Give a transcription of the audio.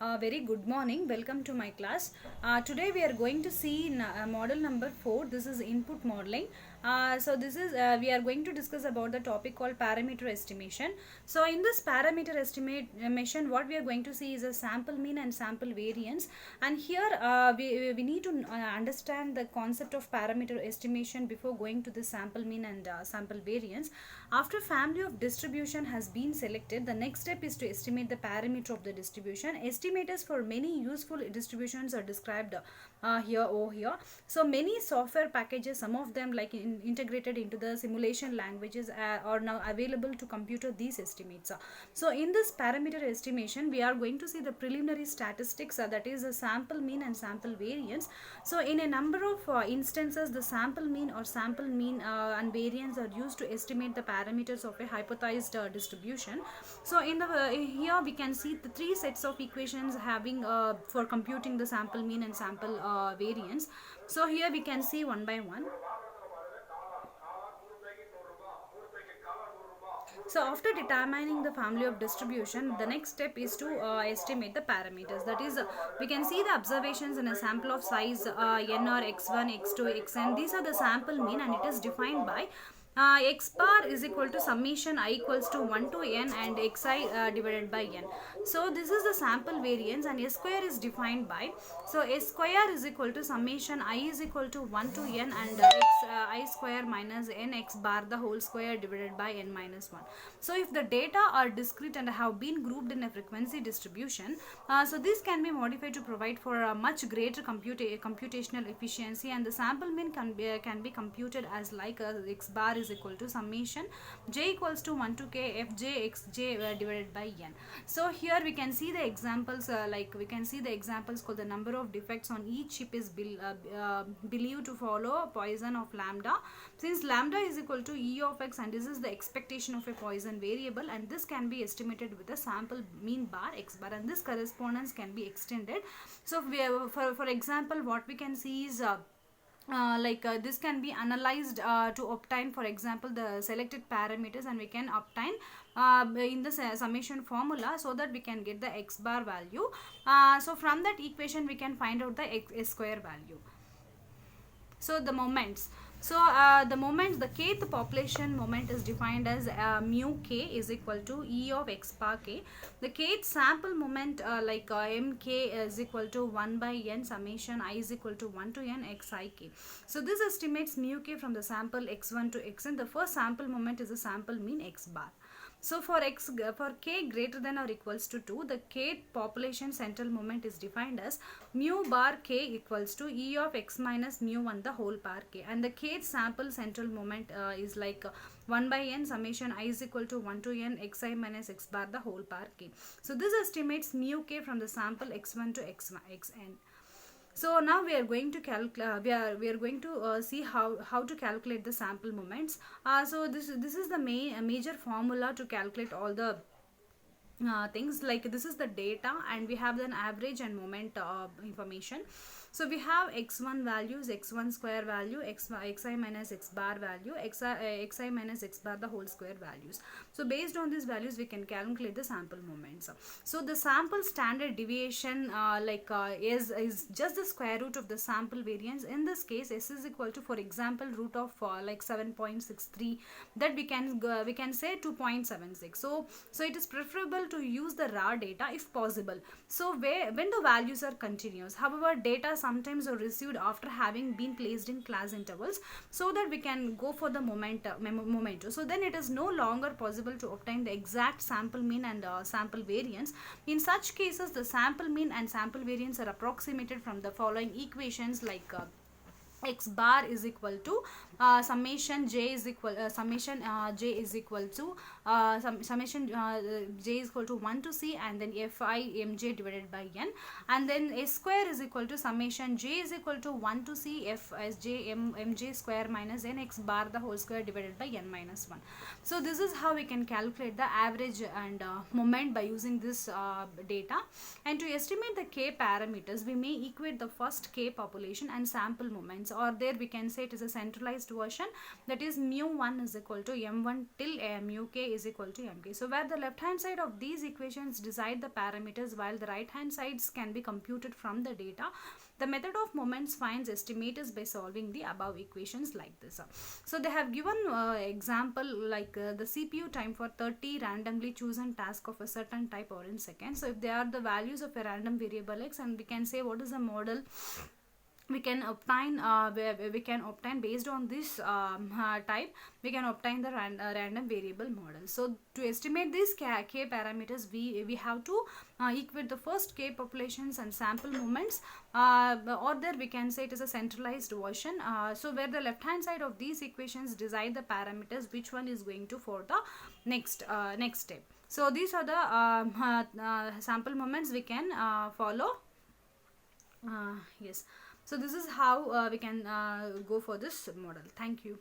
Very good morning. Welcome to my class. Today we are going to see model number 4. This is input modeling. We are going to discuss about the topic called parameter estimation. So in this parameter estimation, what we are going to see is a sample mean and sample variance. And here we need to understand the concept of parameter estimation before going to the sample mean and sample variance. After family of distribution has been selected, the next step is to estimate the parameter of the distribution. Estimators for many useful distributions are described here. So many software packages, some of them like integrated into the simulation languages are now available to compute these estimates. So in this parameter estimation, we are going to see the preliminary statistics, that is a sample mean and sample variance. So in a number of instances, the sample mean and variance are used to estimate the parameters of a hypothesized distribution. So in the here we can see the three sets of equations having for computing the sample mean and sample variance. So here we can see one by one. So after determining the family of distribution, the next step is to estimate the parameters. That is, we can see the observations in a sample of size n or x1, x2, xn. These are the sample mean and it is defined by x bar is equal to summation I equals to 1 to n and xi divided by n. So this is the sample variance, and s square is defined by, so s square is equal to summation I is equal to 1 to n and I square minus n x bar the whole square divided by n minus 1. So if the data are discrete and have been grouped in a frequency distribution, so this can be modified to provide for a much greater computational efficiency, and the sample mean can be computed as like x bar is equal to summation j equals to 1 to k fj xj divided by n. So here we can see the examples, called the number of defects on each chip is believed to follow Poisson of lambda. Since lambda is equal to e of x, and this is the expectation of a Poisson variable, and this can be estimated with the sample mean bar x bar, and this correspondence can be extended. So for example, what we can see is this can be analyzed to obtain, for example, the selected parameters, and we can obtain in the summation formula, so that we can get the x bar value. So from that equation we can find out the s square value. So the moments. So the kth population moment is defined as mu k is equal to E of x bar k. The kth sample moment mk is equal to 1 by n summation I is equal to 1 to n xik. So this estimates mu k from the sample x1 to xn. The first sample moment is the sample mean x bar. So for k greater than or equals to 2, the kth population central moment is defined as mu bar k equals to E of x minus mu 1 the whole bar k, and the kth sample central moment is like 1 by n summation I is equal to 1 to n xi minus x bar the whole bar k. So this estimates mu k from the sample x1 to xn. So now we are going to see how to calculate the sample moments. So this is the major formula to calculate all the things. Like this is the data, and we have an average and moment information. So we have x1 values, x1 square value, xi minus x bar value, xi minus x bar the whole square values. So based on these values we can calculate the sample moments. So the sample standard deviation is just the square root of the sample variance. In this case, s is equal to, for example, root of 7.63, that we can say 2.76. So it is preferable to use the raw data if possible. So when the values are continuous. However, data sometimes are received after having been placed in class intervals, so that we can go for the momentum. So then it is no longer possible to obtain the exact sample mean and sample variance. In such cases, the sample mean and sample variance are approximated from the following equations, like x bar is equal to summation j is equal to summation j is equal to 1 to c, and then fi mj divided by n, and then s square is equal to summation j is equal to 1 to c f s j mj square minus n x bar the whole square divided by n minus 1. So this is how we can calculate the average and moment by using this data. And to estimate the k parameters, we may equate the first k population and sample moments, or there we can say it is a centralized centralized version, that is mu1 is equal to m1 till mu k is equal to mk. So where the left hand side of these equations decide the parameters while the right hand sides can be computed from the data. The method of moments finds estimators by solving the above equations like this. So they have given example like the CPU time for 30 randomly chosen task of a certain type or in seconds. So if they are the values of a random variable x, and we can say what is the model we can obtain, based on this type, we can obtain the random variable model. So to estimate these k parameters, we have to equate the first k populations and sample moments, or there we can say it is a centralized version. So where the left hand side of these equations decide the parameters which one is going to for the next step. So these are the sample moments we can follow. Yes. So this is how we can go for this model. Thank you.